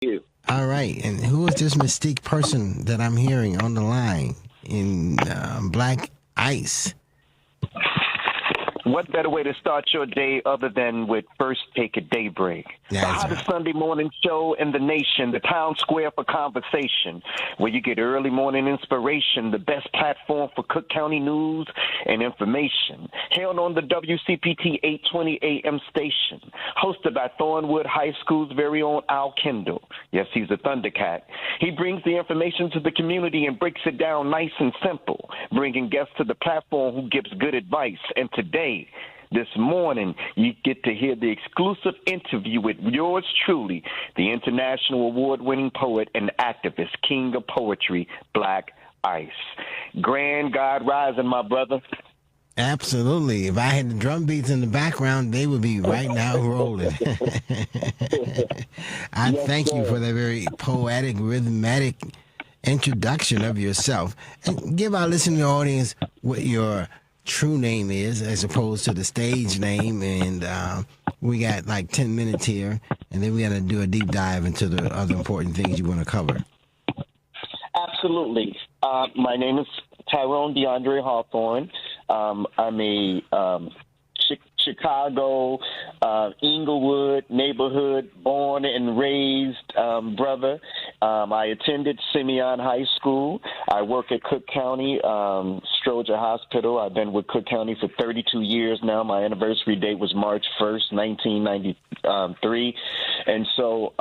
You. All right. And who is this mystique person that I'm hearing on the line in Black Ice? What better way to start your day other than with First Take a Daybreak? The That's hottest right. Sunday morning show in the nation, the town square for conversation, where you get early morning inspiration, the best platform for Cook County news and information. Hailed on the WCPT 820 AM station, hosted by Thornwood High School's very own Al Kindle. Yes, he's a Thundercat. He brings the information to the community and breaks it down nice and simple, bringing guests to the platform who gives good advice. And today, this morning, you get to hear the exclusive interview with yours truly, the international award-winning poet and activist, king of poetry, Blaq Ice. Grand God rising, my brother. Absolutely. If I had the drum beats in the background, they would be right now rolling. I thank you for that very poetic, rhythmic introduction of yourself. And give our listening audience what your true name is as opposed to the stage name. And we got like 10 minutes here, and then we got to do a deep dive into the other important things you want to cover. Absolutely. My name is Tyrone DeAndre Hawthorne. I'm a Chicago, Inglewood neighborhood, born and raised brother. I attended Simeon High School. I work at Cook County Stroger Hospital. I've been with Cook County for 32 years now. My anniversary date was March 1st, 1993. And so,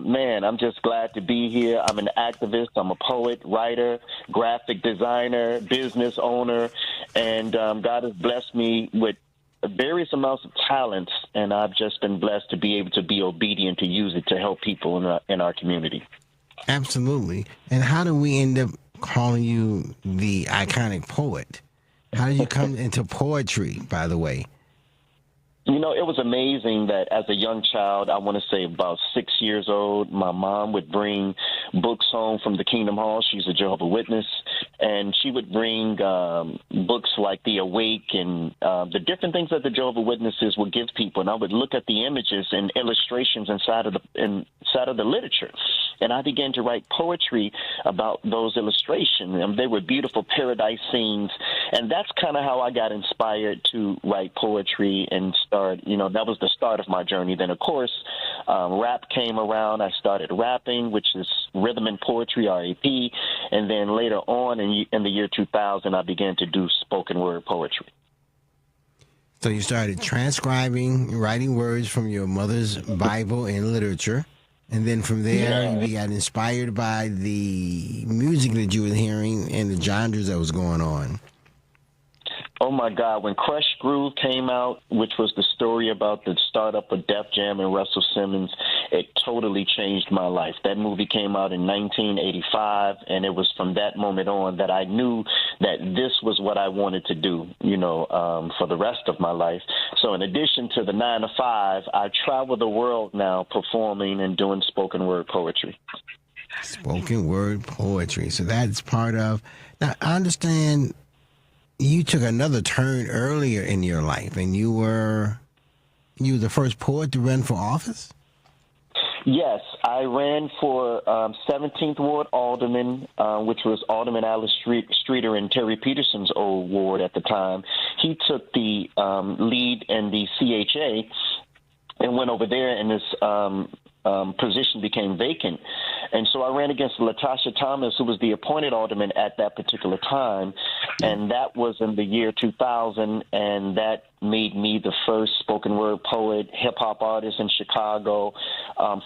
man, I'm just glad to be here. I'm an activist. I'm a poet, writer, graphic designer, business owner, and God has blessed me with various amounts of talents, and I've just been blessed to be able to be obedient to use it to help people in our community. Absolutely. And how do we end up calling you the iconic poet? How did you come into poetry, by the way? You know, it was amazing that as a young child, I want to say about 6 years old, my mom would bring books home from the Kingdom Hall. She's a Jehovah's Witness, and she would bring books like The Awake and the different things that the Jehovah's Witnesses would give people. And I would look at the images and illustrations inside of the literature, and I began to write poetry about those illustrations. And they were beautiful paradise scenes, and that's kind of how I got inspired to write poetry and start. You know, that was the start of my journey. Then, of course, rap came around. I started rapping, which is rhythm and poetry, RAP. And then later on in the year 2000, I began to do spoken word poetry. So you started transcribing, writing words from your mother's Bible and literature. And then from there, you got inspired by the music that you were hearing and the genres that was going on. Oh, my God. When Crush Groove came out, which was the story about the startup of Def Jam and Russell Simmons, it totally changed my life. That movie came out in 1985, and it was from that moment on that I knew that this was what I wanted to do, you know, for the rest of my life. So in addition to the 9 to 5, I travel the world now performing and doing spoken word poetry. Spoken word poetry. So that's part of. Now, I understand you took another turn earlier in your life, and you were the first poet to run for office? Yes, I ran for 17th Ward Alderman, which was Alderman Alice Streeter and Terry Peterson's old ward at the time. He took the lead in the CHA and went over there, and this position became vacant. And so I ran against Latasha Thomas, who was the appointed alderman at that particular time, and that was in the year 2000, and that made me the first spoken word poet, hip-hop artist in Chicago,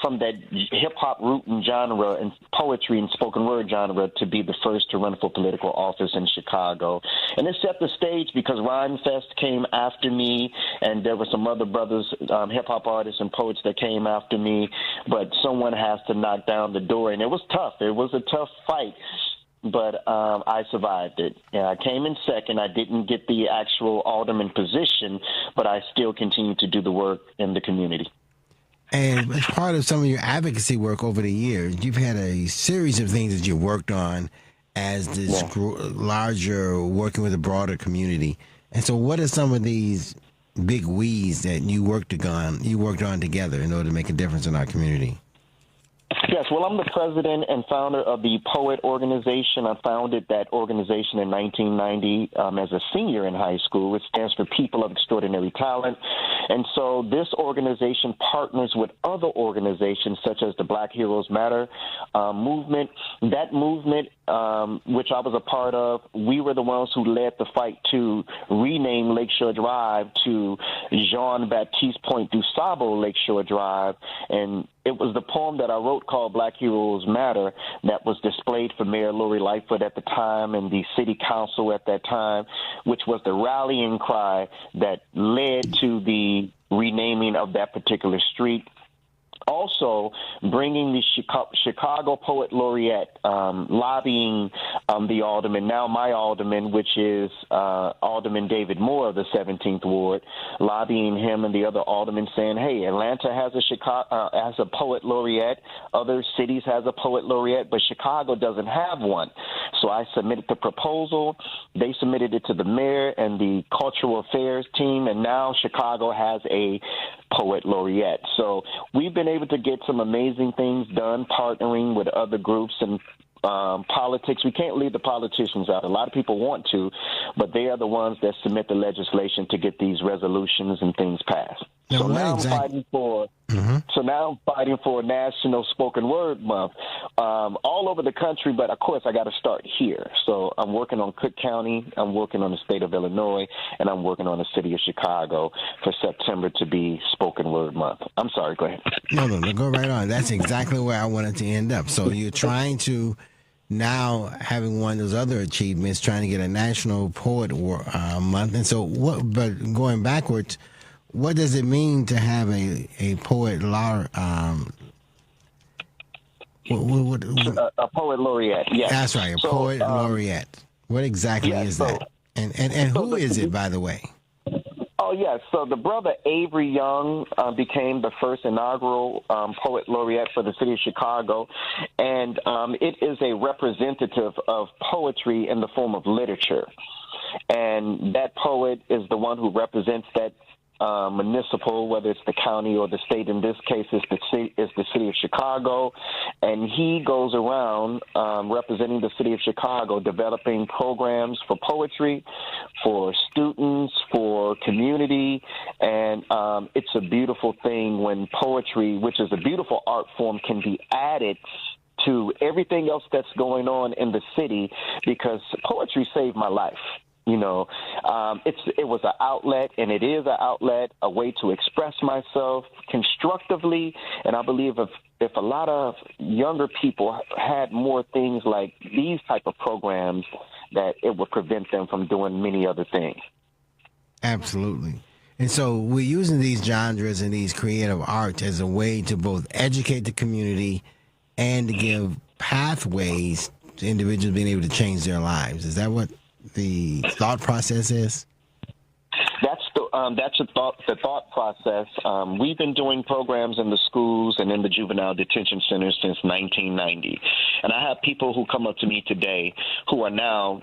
from that hip-hop root and genre and poetry and spoken word genre to be the first to run for political office in Chicago. And it set the stage because Rhyme Fest came after me, and there were some other brothers, hip-hop artists and poets that came after me, but someone has to knock down the door, and it was tough. It was a tough fight. But I survived it. I came in second. I didn't get the actual alderman position, but I still continued to do the work in the community. And as part of some of your advocacy work over the years, you've had a series of things that you worked on as this larger, working with a broader community. And so what are some of these big we's that you worked on together in order to make a difference in our community? Yes, well, I'm the president and founder of the Poet Organization. I founded that organization in 1990 as a senior in high school. It stands for People of Extraordinary Talent. And so this organization partners with other organizations such as the Black Heroes Matter movement. That movement, which I was a part of, we were the ones who led the fight to rename Lakeshore Drive to Jean-Baptiste Point du Sable Lakeshore Drive. And it was the poem that I wrote called Black Heroes Matter that was displayed for Mayor Lori Lightfoot at the time and the city council at that time, which was the rallying cry that led to the renaming of that particular street. Also, bringing the Chicago Poet Laureate, lobbying the alderman, now my alderman, which is Alderman David Moore of the 17th Ward, lobbying him and the other aldermen, saying, "Hey, Atlanta has a poet laureate, other cities has a poet laureate, but Chicago doesn't have one." So I submitted the proposal. They submitted it to the mayor and the cultural affairs team, and now Chicago has a poet laureate. So we've been able to get some amazing things done, partnering with other groups and politics. We can't leave the politicians out. A lot of people want to, but they are the ones that submit the legislation to get these resolutions and things passed. Now, so now I'm fighting for. So now I'm fighting for National Spoken Word Month all over the country, but of course I got to start here. So I'm working on Cook County, I'm working on the state of Illinois, and I'm working on the city of Chicago for September to be Spoken Word Month. I'm sorry, go ahead. No, go right on. That's exactly where I wanted to end up. So you're trying to now, having won those other achievements, trying to get a National Poet Month. And so, but going backwards, what does it mean to have a poet laureate? A poet laureate, yes. That's right, a poet laureate. What exactly is that? And who is it, by the way? Oh, yes. So the brother Avery Young became the first inaugural poet laureate for the city of Chicago, and it is a representative of poetry in the form of literature. And that poet is the one who represents that municipal, whether it's the county or the state. In this case, it's the city of Chicago, and he goes around representing the city of Chicago, developing programs for poetry, for students, for community, and it's a beautiful thing when poetry, which is a beautiful art form, can be added to everything else that's going on in the city, because poetry saved my life. You know, it was an outlet, and it is an outlet, a way to express myself constructively. And I believe if a lot of younger people had more things like these type of programs, that it would prevent them from doing many other things. Absolutely. And so we're using these genres and these creative arts as a way to both educate the community and to give pathways to individuals being able to change their lives. Is that what the thought process is? That's the thought process. We've been doing programs in the schools and in the juvenile detention centers since 1990. And I have people who come up to me today who are now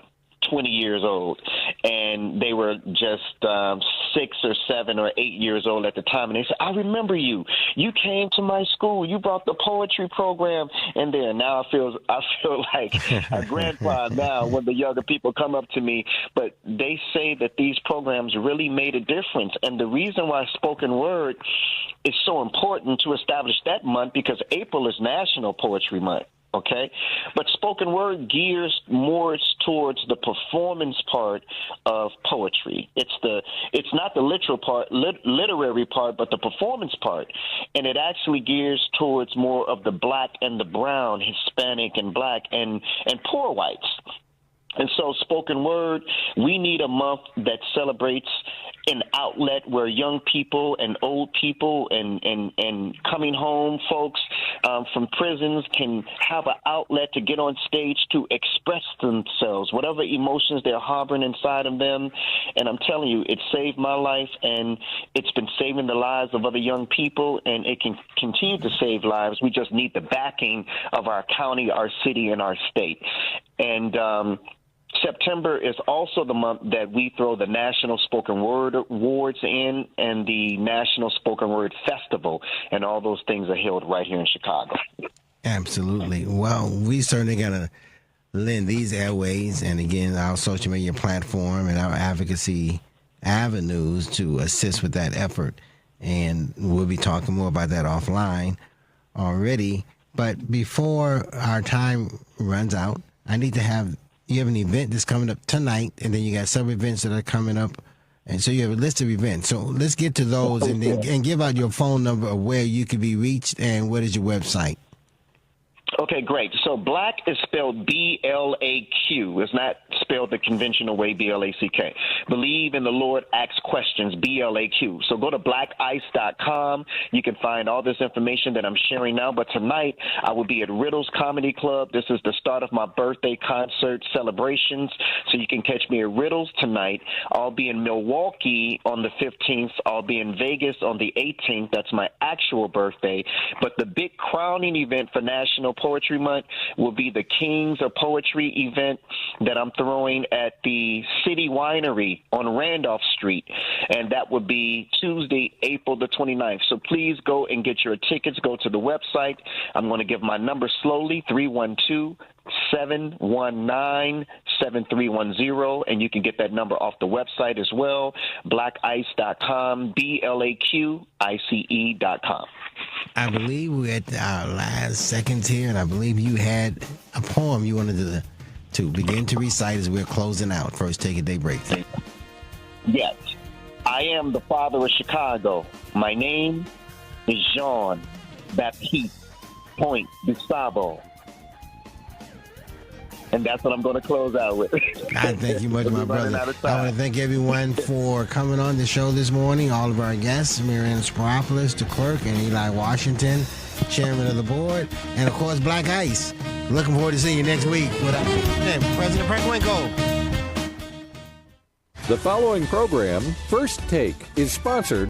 20 years old, and they were just 6 or 7 or 8 years old at the time, and they said, "I remember you. You came to my school. You brought the poetry program in there." Now I feel like a grandpa now when the younger people come up to me, but they say that these programs really made a difference. And the reason why spoken word is so important to establish that month, because April is National Poetry Month. Okay, but spoken word gears more towards the performance part of poetry. It's not the literary part, but the performance part, and it actually gears towards more of the Black and the brown, Hispanic and Black and poor whites. And so spoken word, we need a month that celebrates an outlet where young people and old people and coming home folks from prisons can have an outlet to get on stage to express themselves, whatever emotions they're harboring inside of them. And I'm telling you, it saved my life, and it's been saving the lives of other young people, and it can continue to save lives. We just need the backing of our county, our city, and our state. And September is also the month that we throw the National Spoken Word Awards in, and the National Spoken Word Festival, and all those things are held right here in Chicago. Absolutely. Well, we certainly got to lend these airways and, again, our social media platform and our advocacy avenues to assist with that effort. And we'll be talking more about that offline already. But before our time runs out, I need to have you have an event that's coming up tonight, and then you got some events that are coming up. And so you have a list of events. So let's get to those and give out your phone number of where you can be reached and what is your website. Okay, great. So Blaq is spelled B-L-A-Q. It's not spelled the conventional way, B-L-A-C-K. Believe in the Lord, ask questions, B-L-A-Q. So go to blackice.com. You can find all this information that I'm sharing now. But tonight, I will be at Riddles Comedy Club. This is the start of my birthday concert celebrations. So you can catch me at Riddles tonight. I'll be in Milwaukee on the 15th. I'll be in Vegas on the 18th. That's my actual birthday. But the big crowning event for National Poetry Month will be the Kings of Poetry event that I'm throwing at the City Winery on Randolph Street, and that would be Tuesday, April the 29th. So please go and get your tickets. Go to the website. I'm going to give my number slowly, 312-719-7310, and you can get that number off the website as well, blackice.com, BLAQICE.com. I believe we're at our last seconds here, and I believe you had a poem you wanted to begin to recite as we're closing out. First, take a day break. Yes. I am the father of Chicago. My name is Jean Baptiste Point Gustavo. And that's what I'm going to close out with. I thank you much, my brother. I want to thank everyone for coming on the show this morning. All of our guests, Marianne Sparopoulos, the clerk, and Eli Washington, chairman of the board, and, of course, Blaq Ice. Looking forward to seeing you next week with President Frank Winkle. The following program, First Take, is sponsored